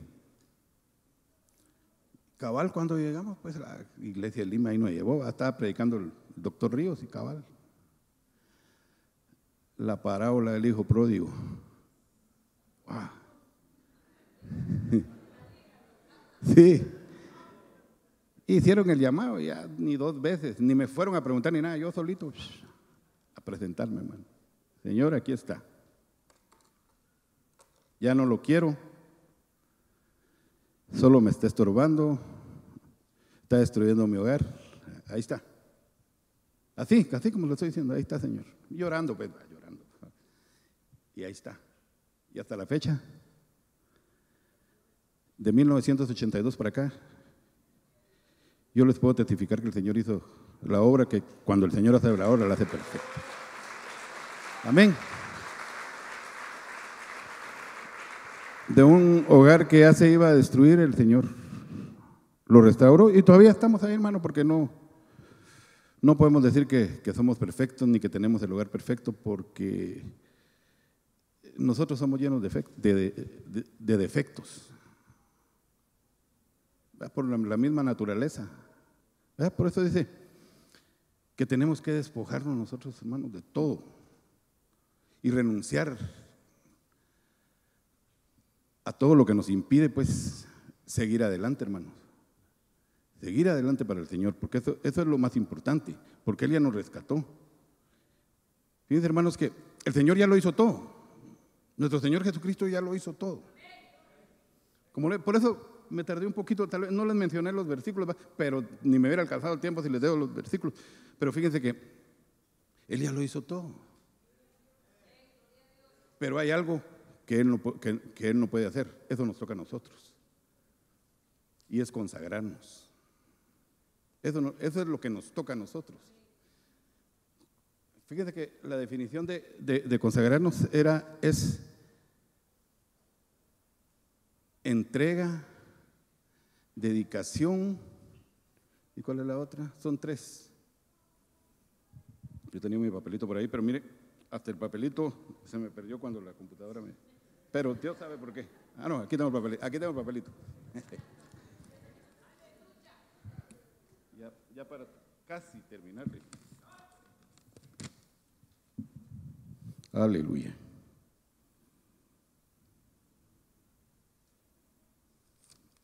Cabal, cuando llegamos, pues la Iglesia Lim ahí nos llevó, estaba predicando el doctor Ríos y cabal. La parábola del hijo pródigo. ¡Wow! Sí. Hicieron el llamado ya ni 2 veces, ni me fueron a preguntar ni nada, yo solito a presentarme, hermano. Señor, aquí está. Ya no lo quiero, solo me está estorbando, está destruyendo mi hogar. Ahí está. Así como lo estoy diciendo, ahí está, Señor. Llorando, pues, llorando. Y ahí está. Y hasta la fecha, de 1982 para acá, yo les puedo testificar que el Señor hizo la obra, que cuando el Señor hace la obra, la hace perfecta. Amén. De un hogar que ya se iba a destruir, el Señor lo restauró y todavía estamos ahí, hermano, porque no podemos decir que somos perfectos ni que tenemos el hogar perfecto, porque nosotros somos llenos de defectos. ¿verdad? Por la misma naturaleza, ¿verdad? Por eso dice que tenemos que despojarnos nosotros, hermanos, de todo y renunciar a todo lo que nos impide, pues, seguir adelante, hermanos. Seguir adelante para el Señor, porque eso es lo más importante, porque Él ya nos rescató. Fíjense, hermanos, que el Señor ya lo hizo todo. Nuestro Señor Jesucristo ya lo hizo todo. Por eso me tardé un poquito, tal vez no les mencioné los versículos, pero ni me hubiera alcanzado el tiempo si les dejo los versículos. Pero fíjense que Él ya lo hizo todo. Pero hay algo que Él no puede hacer. Eso nos toca a nosotros. Y es consagrarnos. Eso es lo que nos toca a nosotros. Fíjense que la definición de consagrarnos es entrega, dedicación. ¿Y cuál es la otra? Son 3. Yo tenía mi papelito por ahí, pero mire, hasta el papelito se me perdió cuando la computadora me... Pero Dios sabe por qué. Ah, no, aquí tengo el papelito. Ya para casi terminarle. Aleluya.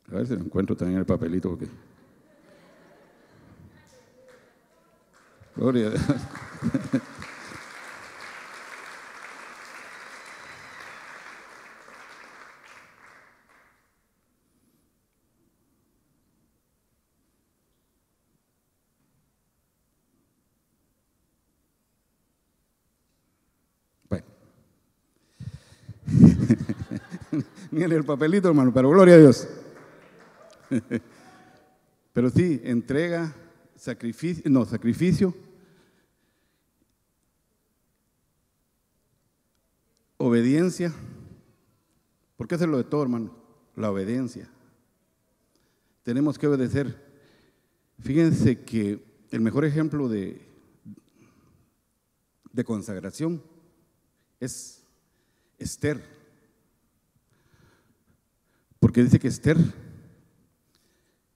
A ver si lo encuentro también el papelito. Porque... Gloria a Dios. Bueno. Miren el papelito, hermano, pero gloria a Dios. Pero sí, entrega, sacrificio, obediencia. Porque eso es lo de todo, hermano, la obediencia. Tenemos que obedecer. Fíjense que el mejor ejemplo de consagración es Esther. Porque dice que Esther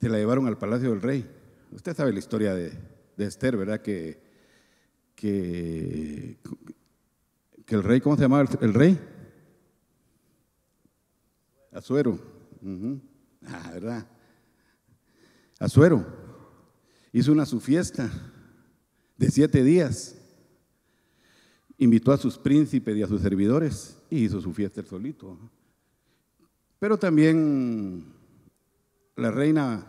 se la llevaron al palacio del rey. Usted sabe la historia de Esther, ¿verdad? Que el rey, ¿cómo se llamaba el rey? Asuero. ¿Verdad? Asuero hizo su fiesta de 7 días. Invitó a sus príncipes y a sus servidores y hizo su fiesta él solito. Pero también la reina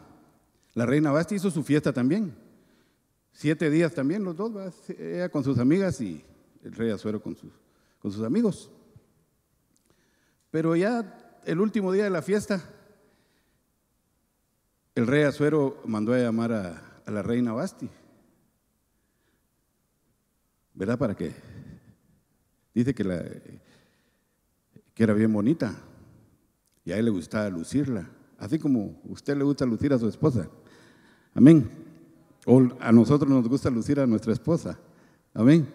Vasti hizo su fiesta también. 7 días también los dos, ¿verdad? Ella con sus amigas y el rey Asuero con sus amigos. Pero ya el último día de la fiesta, el rey Asuero mandó a llamar a la reina Vasti, ¿verdad? Para que, dice que era bien bonita y a él le gustaba lucirla, así como a usted le gusta lucir a su esposa. Amén. O a nosotros nos gusta lucir a nuestra esposa. Amén.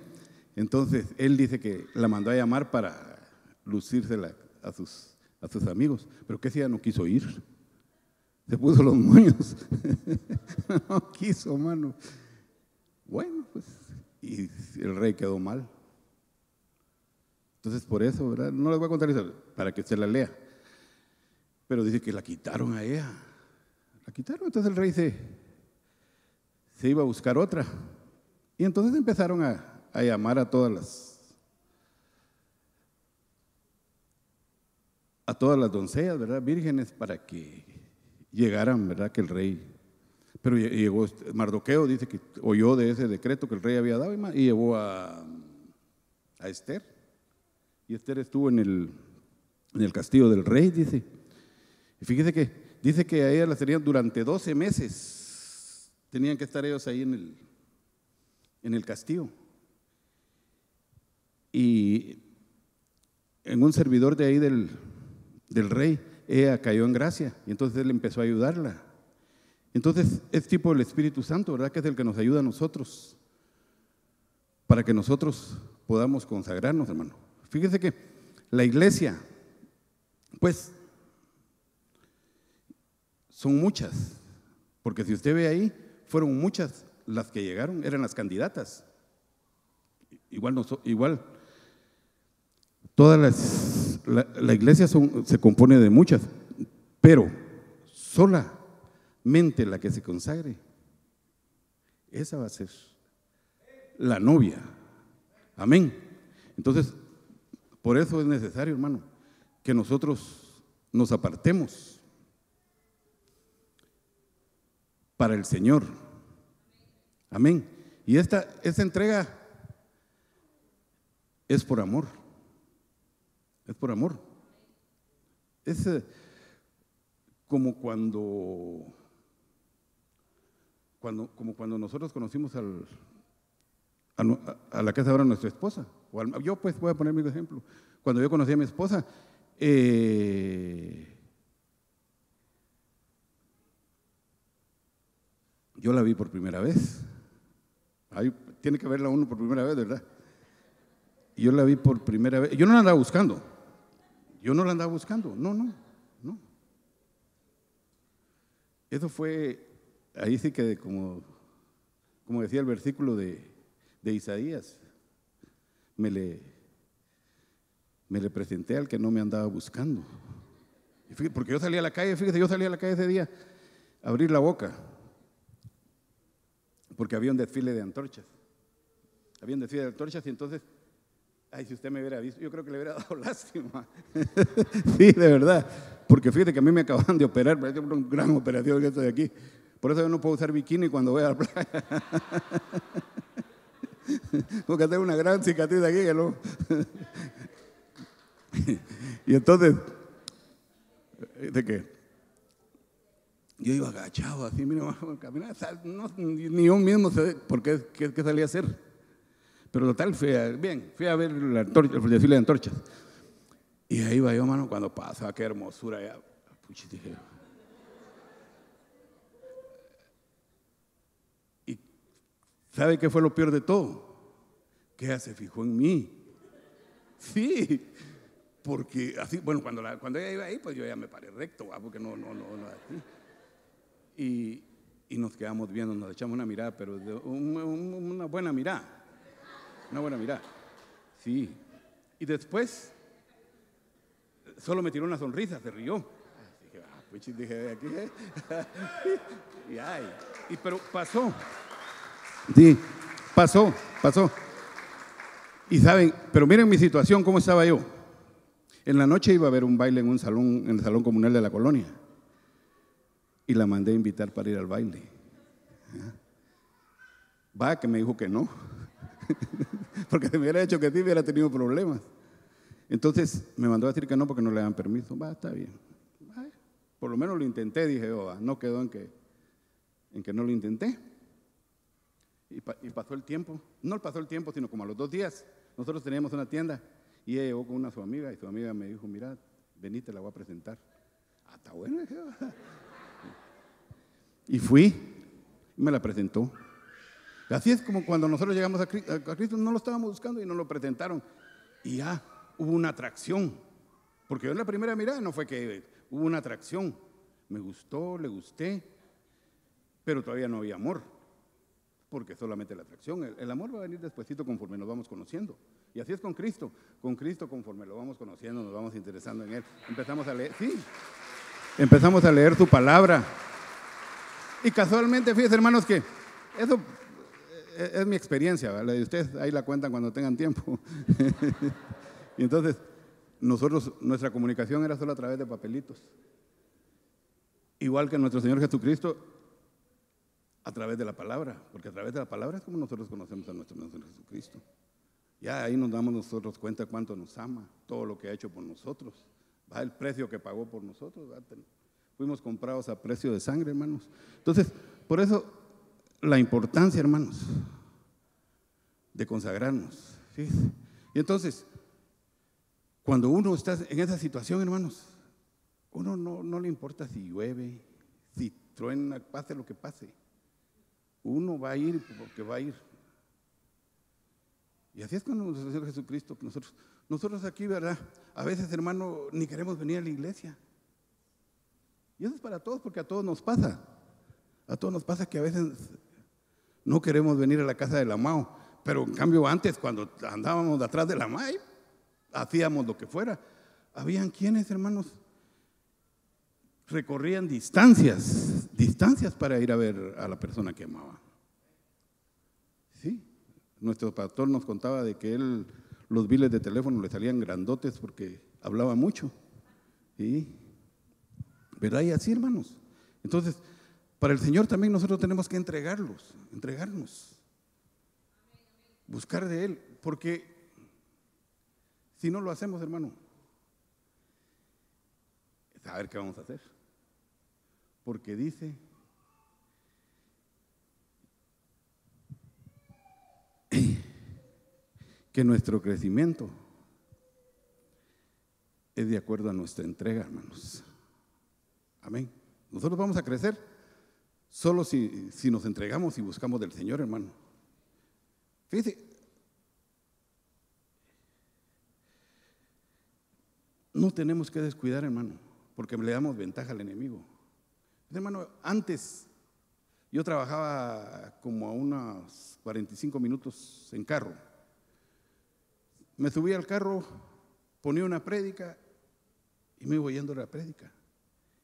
Entonces, él dice que la mandó a llamar para lucírsela a sus amigos. Pero que si ella no quiso ir. Se puso los moños. No quiso, mano. Bueno, pues, y el rey quedó mal. Entonces, por eso, ¿verdad? No les voy a contar eso para que usted la lea. Pero dice que la quitaron a ella. La quitaron, entonces el rey se iba a buscar otra. Y entonces empezaron a llamar a todas las doncellas, ¿verdad? Vírgenes, para que llegaran, ¿verdad? Que el rey. Pero llegó Mardoqueo, dice que oyó de ese decreto que el rey había dado y llevó a Esther. Y Esther estuvo en el castillo del rey, dice. Y fíjese que dice que a ella las tenían durante 12 meses. Tenían que estar ellos ahí en el castillo. Y en un servidor de ahí del rey, ella cayó en gracia. Y entonces él empezó a ayudarla. Entonces es tipo el Espíritu Santo, ¿verdad? Que es el que nos ayuda a nosotros. Para que nosotros podamos consagrarnos, hermano. Fíjese que la iglesia, pues, son muchas, porque si usted ve ahí, fueron muchas las que llegaron, eran las candidatas. Igual la iglesia se compone de muchas, pero solamente la que se consagre, esa va a ser la novia. Amén. Entonces, por eso es necesario, hermano, que nosotros nos apartemos para el Señor. Amén. Y esta entrega es por amor. Es por amor. Es como cuando nosotros conocimos a la que es ahora nuestra esposa. Yo pues voy a poner mi ejemplo. Cuando yo conocí a mi esposa, yo la vi por primera vez. Ahí tiene que verla uno por primera vez, ¿verdad? Yo la vi por primera vez. Yo no la andaba buscando. No. Eso fue, ahí sí que como decía el versículo de Isaías, me le presenté al que no me andaba buscando. Porque yo salí a la calle, ese día a abrir la boca, porque había un desfile de antorchas. Y entonces, ay, si usted me hubiera visto, yo creo que le hubiera dado lástima. Sí, de verdad. Porque fíjate que a mí me acaban de operar, parece una gran operación que estoy aquí. Por eso yo no puedo usar bikini cuando voy a la playa. Porque tengo una gran cicatriz aquí que no. Y entonces, ¿de qué? Yo iba agachado así, mira, caminar, ni yo mismo sé por qué salí a hacer. Pero total, fui a ver el desfile de antorchas. Y ahí iba yo, mano, cuando pasaba, qué hermosura. Ya, puchi, dije. ¿Y sabe qué fue lo peor de todo? Que ella se fijó en mí. Sí, porque así, bueno, cuando ella iba ahí, pues yo ya me paré recto, porque no. Y nos quedamos viendo, nos echamos una mirada, pero una buena mirada. Una buena mirada. Sí. Y después, solo me tiró una sonrisa, se rió. Dije, aquí. Pero pasó. Sí, pasó. Y saben, pero miren mi situación, cómo estaba yo. En la noche iba a haber un baile en el salón comunal de la colonia. Y la mandé a invitar para ir al baile. Va, que me dijo que no. Porque si me hubiera hecho que sí, hubiera tenido problemas. Entonces me mandó a decir que no porque no le dan permiso. Va, está bien. Por lo menos lo intenté, dije yo. No quedó en que no lo intenté. Y pasó el tiempo. No pasó el tiempo, sino como a los 2 días. Nosotros teníamos una tienda y ella llegó con su amiga y su amiga me dijo, mira, vení, te la voy a presentar. Está bueno. Y fui y me la presentó. Así es como cuando nosotros llegamos a Cristo, no lo estábamos buscando y nos lo presentaron. Y ya hubo una atracción. Porque yo en la primera mirada no fue que hubo una atracción. Me gustó, le gusté, pero todavía no había amor. Porque solamente la atracción. El amor va a venir despuesito conforme nos vamos conociendo. Y así es con Cristo. Con Cristo conforme lo vamos conociendo, nos vamos interesando en Él. Empezamos a leer, empezamos a leer su palabra. Y casualmente, fíjense hermanos que eso es mi experiencia, ¿verdad? La de ustedes ahí la cuentan cuando tengan tiempo. Y entonces, nuestra comunicación era solo a través de papelitos. Igual que nuestro Señor Jesucristo, a través de la palabra, porque a través de la palabra es como nosotros conocemos a nuestro Señor Jesucristo. Ya ahí nos damos nosotros cuenta cuánto nos ama, todo lo que ha hecho por nosotros, ¿va? El precio que pagó por nosotros, ¿va? Fuimos comprados a precio de sangre, hermanos. Entonces, por eso la importancia, hermanos, de consagrarnos. ¿Sí? Y entonces, cuando uno está en esa situación, hermanos, uno no le importa si llueve, si truena, pase lo que pase. Uno va a ir porque va a ir. Y así es con nuestro Señor Jesucristo, que nosotros aquí, ¿verdad? A veces, hermano, ni queremos venir a la iglesia. Y eso es para todos, porque a todos nos pasa. A todos nos pasa que a veces no queremos venir a la casa de la Mao, pero en cambio antes, cuando andábamos atrás de la Mao, hacíamos lo que fuera. Habían quienes, hermanos, recorrían distancias para ir a ver a la persona que amaba. Sí, nuestro pastor nos contaba de que él, los biles de teléfono le salían grandotes porque hablaba mucho. ¿Sí? ¿Verdad? Y así, hermanos. Entonces, para el Señor también nosotros tenemos que entregarnos, buscar de Él, porque si no lo hacemos, hermano, a ver qué vamos a hacer. Porque dice que nuestro crecimiento es de acuerdo a nuestra entrega, hermanos. Amén. Nosotros vamos a crecer solo si nos entregamos y buscamos del Señor, hermano. Fíjese, no tenemos que descuidar, hermano, porque le damos ventaja al enemigo. Hermano, antes yo trabajaba como a unos 45 minutos en carro. Me subía al carro, ponía una prédica y me iba oyendo la prédica.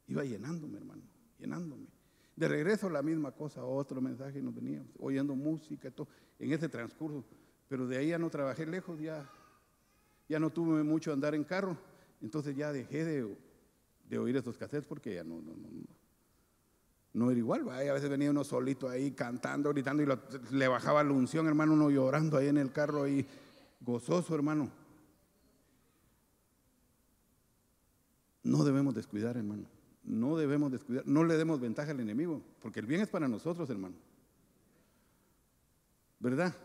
Iba llenándome, hermano, llenándome. De regreso la misma cosa, otro mensaje nos venía, oyendo música, todo, en ese transcurso. Pero de ahí ya no trabajé lejos, ya no tuve mucho andar en carro. Entonces ya dejé de oír esos cassettes porque ya no era igual. ¿Va? A veces venía uno solito ahí cantando, gritando y le bajaba la unción, hermano, uno llorando ahí en el carro, ahí gozoso, hermano. No debemos descuidar, hermano. No debemos descuidar, no le demos ventaja al enemigo, porque el bien es para nosotros, hermano. ¿Verdad?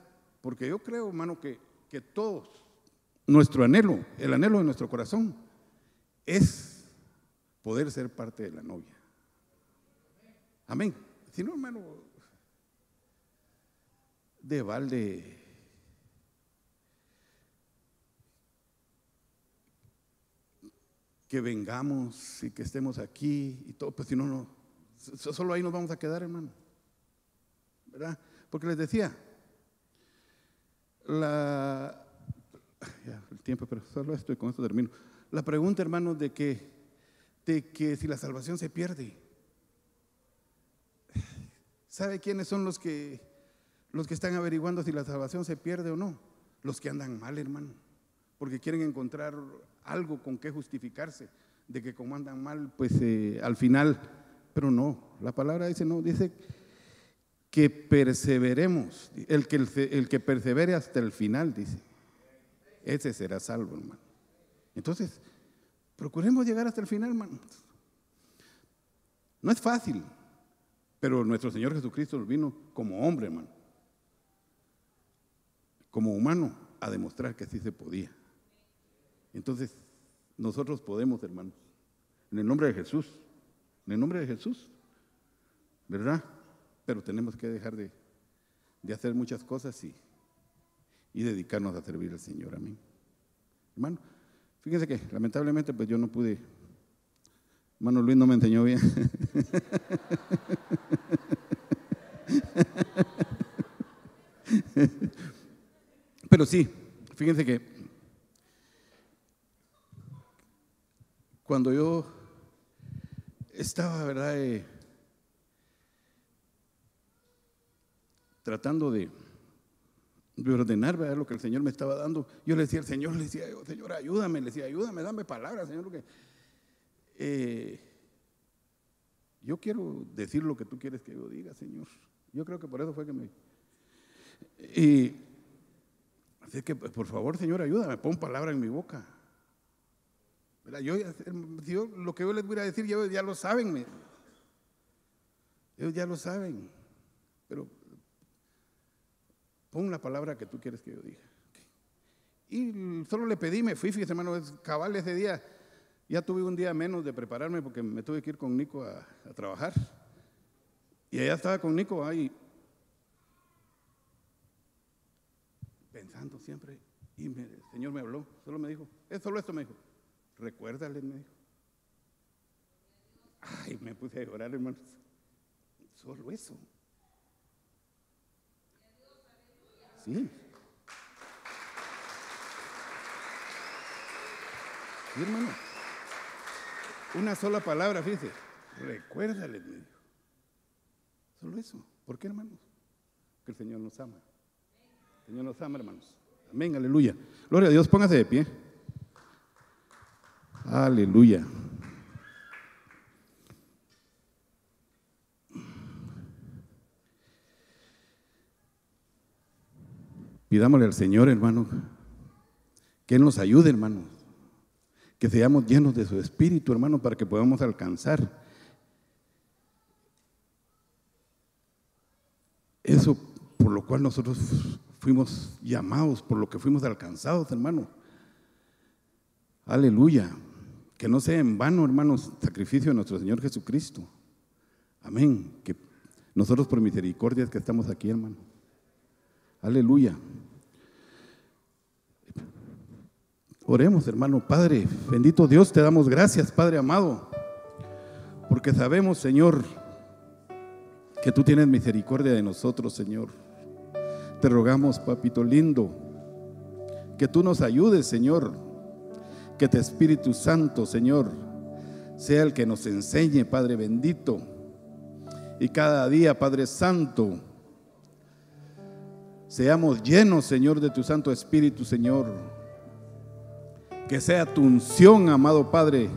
Porque yo creo, hermano, que todos, nuestro anhelo, el anhelo de nuestro corazón es poder ser parte de la novia. Amén. Si no, hermano, de balde que vengamos y que estemos aquí y todo, pues si no, solo ahí nos vamos a quedar, hermano. ¿Verdad? Porque les decía, ya el tiempo, pero solo esto y con esto termino. La pregunta, hermano, de que si la salvación se pierde, ¿sabe quiénes son los que están averiguando si la salvación se pierde o no? Los que andan mal, hermano, porque quieren encontrar algo con que justificarse de que como andan mal, pues al final, pero no, la palabra dice no, dice que perseveremos, el que persevere hasta el final, dice, ese será salvo, hermano. Entonces, procuremos llegar hasta el final, hermano. No es fácil, pero nuestro Señor Jesucristo vino como hombre, hermano, como humano, a demostrar que así se podía. Entonces, nosotros podemos, hermanos, en el nombre de Jesús, ¿verdad? Pero tenemos que dejar de hacer muchas cosas y dedicarnos a servir al Señor, amén. Hermano, fíjense que lamentablemente pues yo no pude, hermano Luis no me enseñó bien. Pero sí, fíjense que cuando yo estaba, ¿verdad?, tratando de ordenar, ¿verdad?, lo que el Señor me estaba dando, yo le decía al Señor, Señor, ayúdame, dame palabras, Señor, yo quiero decir lo que tú quieres que yo diga, Señor. Yo creo que por eso fue que así que, por favor, Señor, ayúdame, pon palabra en mi boca. Lo que yo les voy a decir, ellos ya lo saben, pero pon la palabra que tú quieres que yo diga. Y solo le pedí, me fui, fíjese, hermano, cabal ese día, ya tuve un día menos de prepararme porque me tuve que ir con Nico a trabajar. Y allá estaba con Nico ahí, pensando siempre, y el Señor me habló, solo me dijo, solo esto me dijo, recuérdale, me dijo, Ay, me puse a llorar, hermanos. Solo eso. Sí. Sí, hermano. Una sola palabra, fíjese. Recuérdale, me dijo. Solo eso. ¿Por qué, hermanos? Que el Señor nos ama. El Señor nos ama, hermanos. Amén, aleluya. Gloria a Dios, póngase de pie. Aleluya. Pidámosle al Señor, hermano, que Él nos ayude, hermano, que seamos llenos de su Espíritu, hermano, para que podamos alcanzar eso por lo cual nosotros fuimos llamados, por lo que fuimos alcanzados, hermano. Aleluya. Que no sea en vano, hermanos, sacrificio de nuestro Señor Jesucristo. Amén. Que nosotros por misericordia que estamos aquí, hermano. Aleluya. Oremos, hermano. Padre, bendito Dios, te damos gracias, Padre amado, porque sabemos, Señor, que tú tienes misericordia de nosotros, Señor. Te rogamos, papito lindo, que tú nos ayudes, Señor, que tu Espíritu Santo, Señor, sea el que nos enseñe, Padre bendito, y cada día, Padre Santo, seamos llenos, Señor, de tu Santo Espíritu, Señor. Que sea tu unción, amado Padre,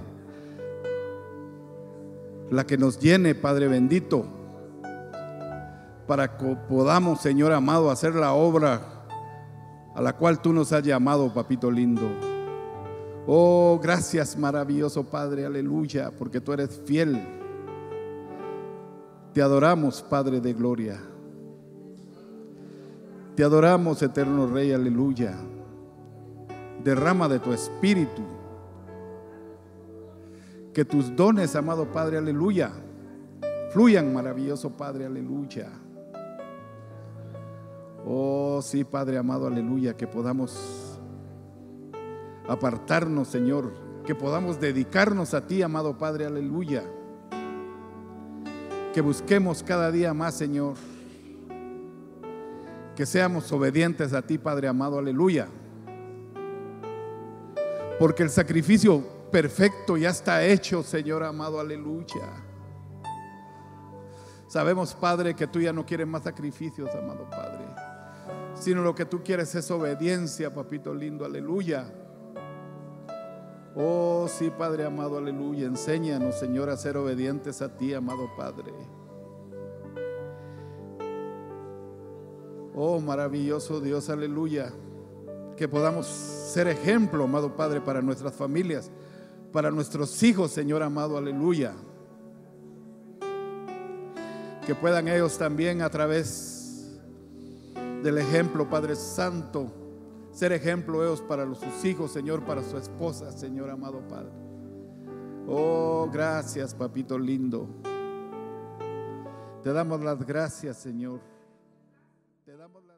la que nos llene, Padre bendito, para que podamos, Señor amado, hacer la obra a la cual tú nos has llamado, papito lindo. Oh, gracias, maravilloso Padre, aleluya, porque tú eres fiel. Te adoramos, Padre de gloria. Te adoramos, eterno Rey, aleluya. Derrama de tu Espíritu, que tus dones, amado Padre, aleluya, fluyan, maravilloso Padre, aleluya. Oh, sí, Padre amado, aleluya, que podamos apartarnos, Señor, que podamos dedicarnos a ti, amado Padre, aleluya. Que busquemos cada día más, Señor, que seamos obedientes a ti, Padre amado, aleluya. Porque el sacrificio perfecto ya está hecho, Señor amado, aleluya. Sabemos, Padre, que tú ya no quieres más sacrificios, amado Padre, sino lo que tú quieres es obediencia, papito lindo, aleluya. Oh, sí, Padre amado, aleluya. Enséñanos, Señor, a ser obedientes a ti, amado Padre. Oh, maravilloso Dios, aleluya. Que podamos ser ejemplo, amado Padre, para nuestras familias, para nuestros hijos, Señor amado, aleluya. Que puedan ellos también a través del ejemplo, Padre Santo, ser ejemplo ellos para sus hijos, Señor, para su esposa, Señor amado Padre. Oh, gracias, papito lindo. Te damos las gracias, Señor. Te damos las